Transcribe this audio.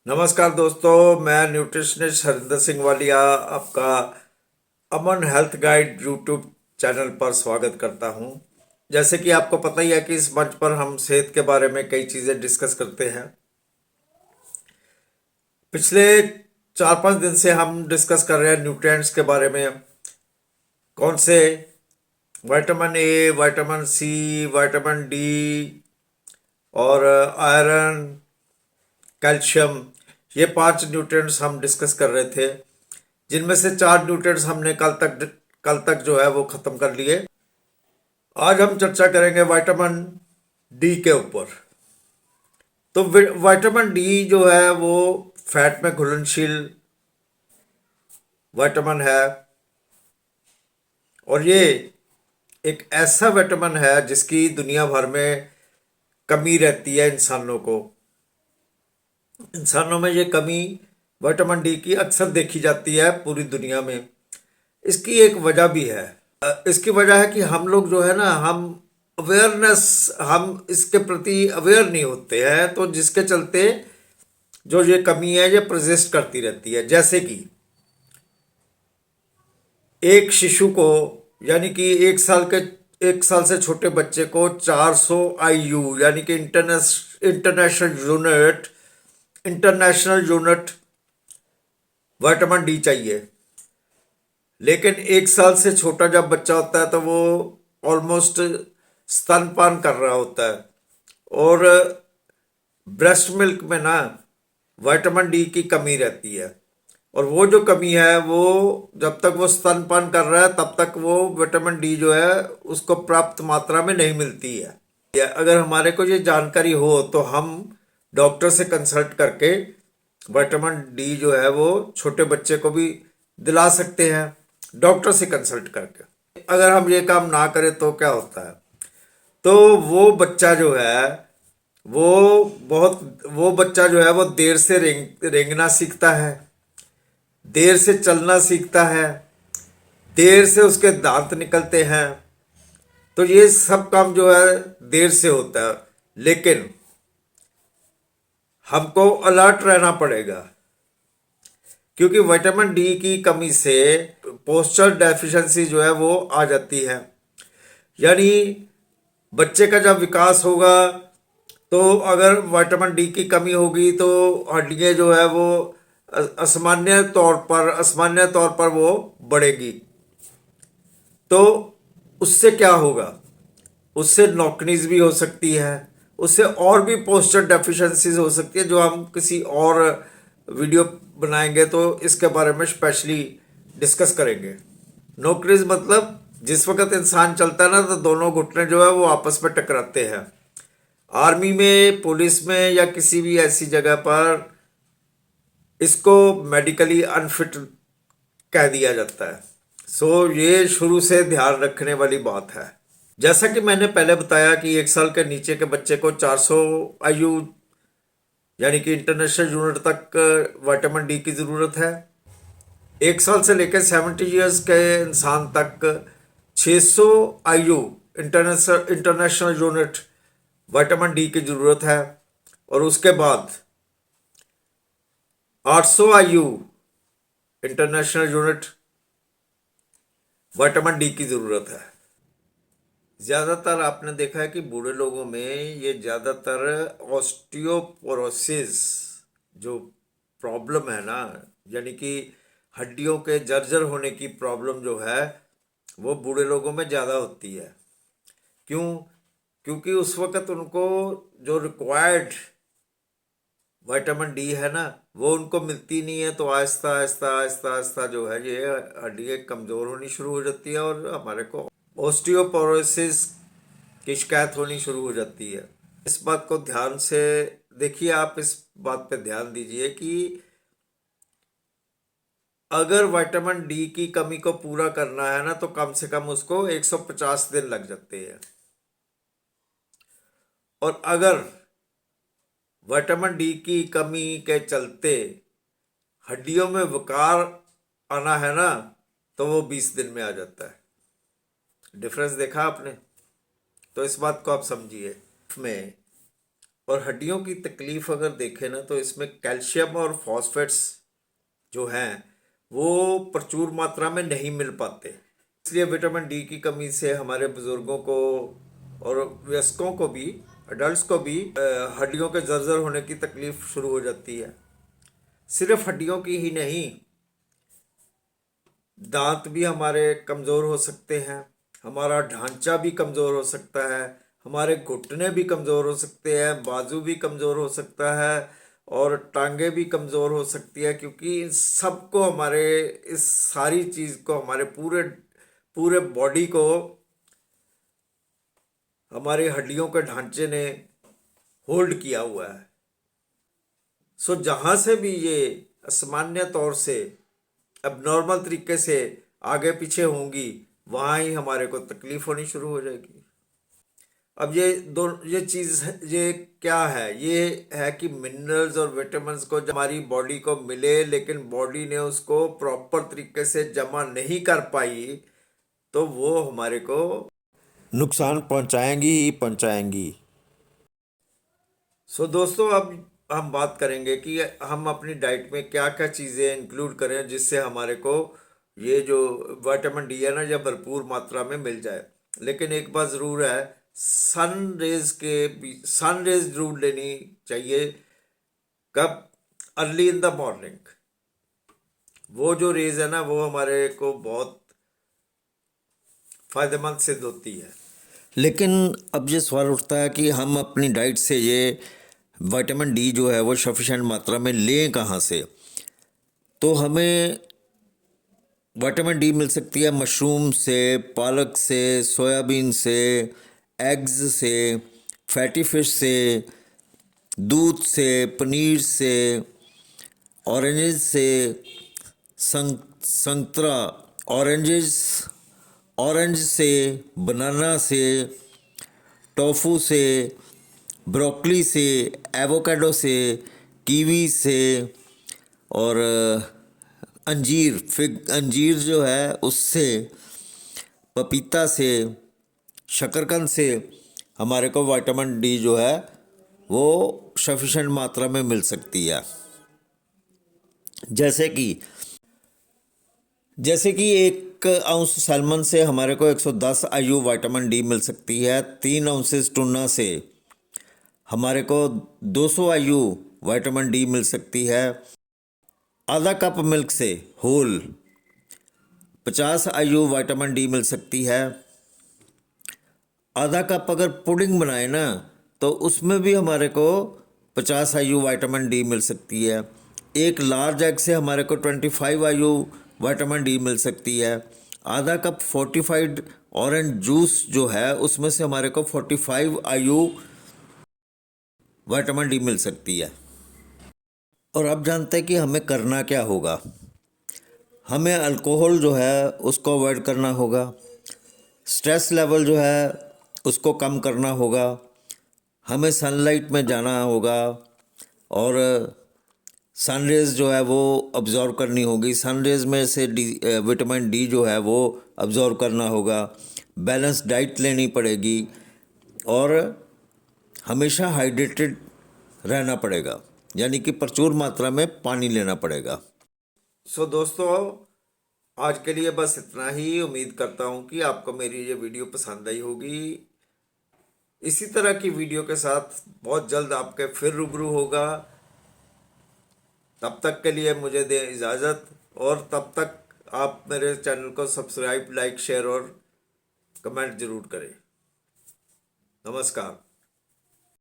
नमस्कार दोस्तों, मैं न्यूट्रिशनिस्ट हरिंदर सिंह वालिया आपका अमन हेल्थ गाइड यूट्यूब चैनल पर स्वागत करता हूं। जैसे कि आपको पता ही है कि इस मंच पर हम सेहत के बारे में कई चीज़ें डिस्कस करते हैं। पिछले 4-5 दिन से हम डिस्कस कर रहे हैं न्यूट्रिएंट्स के बारे में। कौन से vitamin A, vitamin C, vitamin D और आयरन, कैल्शियम, ये 5 न्यूट्रिएंट्स हम डिस्कस कर रहे थे, जिनमें से 4 न्यूट्रिएंट्स हमने कल तक जो है वो खत्म कर लिए। आज हम चर्चा करेंगे विटामिन डी के ऊपर। तो विटामिन डी जो है वो फैट में घुलनशील विटामिन है, और ये एक ऐसा विटामिन है जिसकी दुनिया भर में कमी रहती है। इंसानों में ये कमी विटामिन डी की अक्सर देखी जाती है पूरी दुनिया में। इसकी एक वजह भी है। इसकी वजह है कि हम लोग जो है ना, हम इसके प्रति अवेयर नहीं होते हैं, तो जिसके चलते जो ये कमी है ये प्रजिस्ट करती रहती है। जैसे कि एक शिशु को, यानी कि 1 साल से छोटे बच्चे को 400 IU यानी कि इंटरनेशनल यूनिट विटामिन डी चाहिए। लेकिन 1 साल से छोटा जब बच्चा होता है तो वो ऑलमोस्ट स्तनपान कर रहा होता है, और ब्रेस्ट मिल्क में ना विटामिन डी की कमी रहती है। और वो जो कमी है वो जब तक वो स्तनपान कर रहा है तब तक वो विटामिन डी जो है उसको प्राप्त मात्रा में नहीं मिलती है। अगर हमारे को ये जानकारी हो तो हम डॉक्टर से कंसल्ट करके विटामिन डी जो है वो छोटे बच्चे को भी दिला सकते हैं, डॉक्टर से कंसल्ट करके। अगर हम ये काम ना करें तो क्या होता है, तो वो बच्चा जो है वो देर से रेंगना सीखता है, देर से चलना सीखता है, देर से उसके दांत निकलते हैं। तो ये सब काम जो है देर से होता है। लेकिन हमको अलर्ट रहना पड़ेगा, क्योंकि विटामिन डी की कमी से पोस्चर डेफिशिएंसी जो है वो आ जाती है। यानी बच्चे का जब विकास होगा, तो अगर विटामिन डी की कमी होगी तो हड्डियां जो है वो असामान्य तौर पर वो बढ़ेगी। तो उससे क्या होगा, उससे नॉकनीज भी हो सकती है, उससे और भी पोस्चर डेफिशिएंसीज हो सकती है, जो हम किसी और वीडियो बनाएंगे तो इसके बारे में स्पेशली डिस्कस करेंगे। नॉकनीज मतलब जिस वक्त इंसान चलता है ना तो दोनों घुटने जो है वो आपस में टकराते हैं। आर्मी में, पुलिस में या किसी भी ऐसी जगह पर इसको मेडिकली अनफिट कह दिया जाता है। सो ये शुरू से ध्यान रखने वाली बात है। जैसा कि मैंने पहले बताया कि 1 साल के नीचे के बच्चे को 400 IU यानी कि इंटरनेशनल यूनिट तक विटामिन डी की ज़रूरत है। 1 साल से लेकर 70 ईयर्स के इंसान तक 600 IU international unit vitamin D की ज़रूरत है। और उसके बाद 800 IU international unit vitamin D की ज़रूरत है। ज़्यादातर आपने देखा है कि बूढ़े लोगों में ये ज़्यादातर ऑस्टियोपोरोसिस जो प्रॉब्लम है ना, यानी कि हड्डियों के जर्जर होने की प्रॉब्लम जो है वो बूढ़े लोगों में ज़्यादा होती है। क्यों? क्योंकि उस वक़्त उनको जो रिक्वायर्ड विटामिन डी है ना वो उनको मिलती नहीं है, तो आहिस्ता आहिस्ता आहिस्ता आहिस्ता जो है ये हड्डियाँ कमज़ोर होनी शुरू हो जाती है और हमारे को ऑस्टियोपोरोसिस की शिकायत होनी शुरू हो जाती है। इस बात को ध्यान से देखिए, आप इस बात पे ध्यान दीजिए कि अगर विटामिन डी की कमी को पूरा करना है ना तो कम से कम उसको 150 दिन लग जाते हैं। और अगर विटामिन डी की कमी के चलते हड्डियों में विकार आना है ना तो वो 20 दिन में आ जाता है। डिफरेंस देखा आपने? तो इस बात को आप समझिए में। और हड्डियों की तकलीफ अगर देखें ना तो इसमें कैल्शियम और फॉस्फेट्स जो हैं वो प्रचुर मात्रा में नहीं मिल पाते। इसलिए विटामिन डी की कमी से हमारे बुजुर्गों को और वयस्कों को भी, अडल्ट्स को भी हड्डियों के जर्जर होने की तकलीफ शुरू हो जाती है। सिर्फ हड्डियों की ही नहीं, दांत भी हमारे कमज़ोर हो सकते हैं, हमारा ढांचा भी कमज़ोर हो सकता है, हमारे घुटने भी कमज़ोर हो सकते हैं, बाजू भी कमज़ोर हो सकता है और टांगे भी कमज़ोर हो सकती है, क्योंकि इन सबको हमारे, इस सारी चीज़ को, हमारे पूरे पूरे बॉडी को हमारी हड्डियों के ढांचे ने होल्ड किया हुआ है। सो जहाँ से भी ये असामान्य तौर से, अबनॉर्मल तरीके से आगे पीछे होंगी, वहाँ ही हमारे को तकलीफ होनी शुरू हो जाएगी। अब ये चीज़ ये क्या है? ये है कि मिनरल्स और विटामिन्स को जब हमारी बॉडी को मिले लेकिन बॉडी ने उसको प्रॉपर तरीके से जमा नहीं कर पाई तो वो हमारे को नुकसान पहुंचाएंगी ही पहुंचाएंगी। सो दोस्तों, अब हम बात करेंगे कि हम अपनी डाइट में क्या क्या चीज़ें इंक्लूड करें जिससे हमारे को ये जो विटामिन डी है ना, यह भरपूर मात्रा में मिल जाए। लेकिन एक बात ज़रूर है, सन रेज जरूर लेनी चाहिए। कब? Early in the morning. वो जो रेज है ना, वो हमारे को बहुत फायदेमंद सिद्ध होती है। लेकिन अब ये सवाल उठता है कि हम अपनी डाइट से ये विटामिन डी जो है वो सफिशेंट मात्रा में लें कहाँ से? तो हमें विटामिन डी मिल सकती है मशरूम से, पालक से, सोयाबीन से, एग्स से, फैटी फिश से, दूध से, पनीर से, ऑरेंजेस से, संतरा, ऑरेंज से, बनाना से, टोफू से, ब्रोकली से, एवोकाडो से, कीवी से और अंजीर जो है उससे, पपीता से, शकरकंद से हमारे को विटामिन डी जो है वो सफिशेंट मात्रा में मिल सकती है। जैसे कि 1 आउंस सैल्मन से हमारे को 110 IU विटामिन डी मिल सकती है। 3 आउंसेस टूना से हमारे को 200 IU विटामिन डी मिल सकती है। आधा कप मिल्क से होल 50 IU विटामिन डी मिल सकती है। आधा कप अगर पुडिंग बनाए ना तो उसमें भी हमारे को 50 IU विटामिन डी मिल सकती है। एक लार्ज एग से हमारे को 25 IU विटामिन डी मिल सकती है। आधा कप फोर्टिफाइड ऑरेंज जूस जो है उसमें से हमारे को 45 IU विटामिन डी मिल सकती है। और अब जानते हैं कि हमें करना क्या होगा। हमें अल्कोहल जो है उसको अवॉइड करना होगा, स्ट्रेस लेवल जो है उसको कम करना होगा, हमें सनलाइट में जाना होगा और सनरेज़ जो है वो अब्ज़ॉर्व करनी होगी। सनरेज़ में से विटामिन डी जो है वो अब्ज़ॉर्व करना होगा। बैलेंस डाइट लेनी पड़ेगी और हमेशा हाइड्रेटेड रहना पड़ेगा, यानी कि प्रचुर मात्रा में पानी लेना पड़ेगा। सो दोस्तों, आज के लिए बस इतना ही। उम्मीद करता हूँ कि आपको मेरी ये वीडियो पसंद आई होगी। इसी तरह की वीडियो के साथ बहुत जल्द आपके फिर रूबरू होगा। तब तक के लिए मुझे दें इजाज़त और तब तक आप मेरे चैनल को सब्सक्राइब, लाइक, शेयर और कमेंट ज़रूर करें। नमस्कार।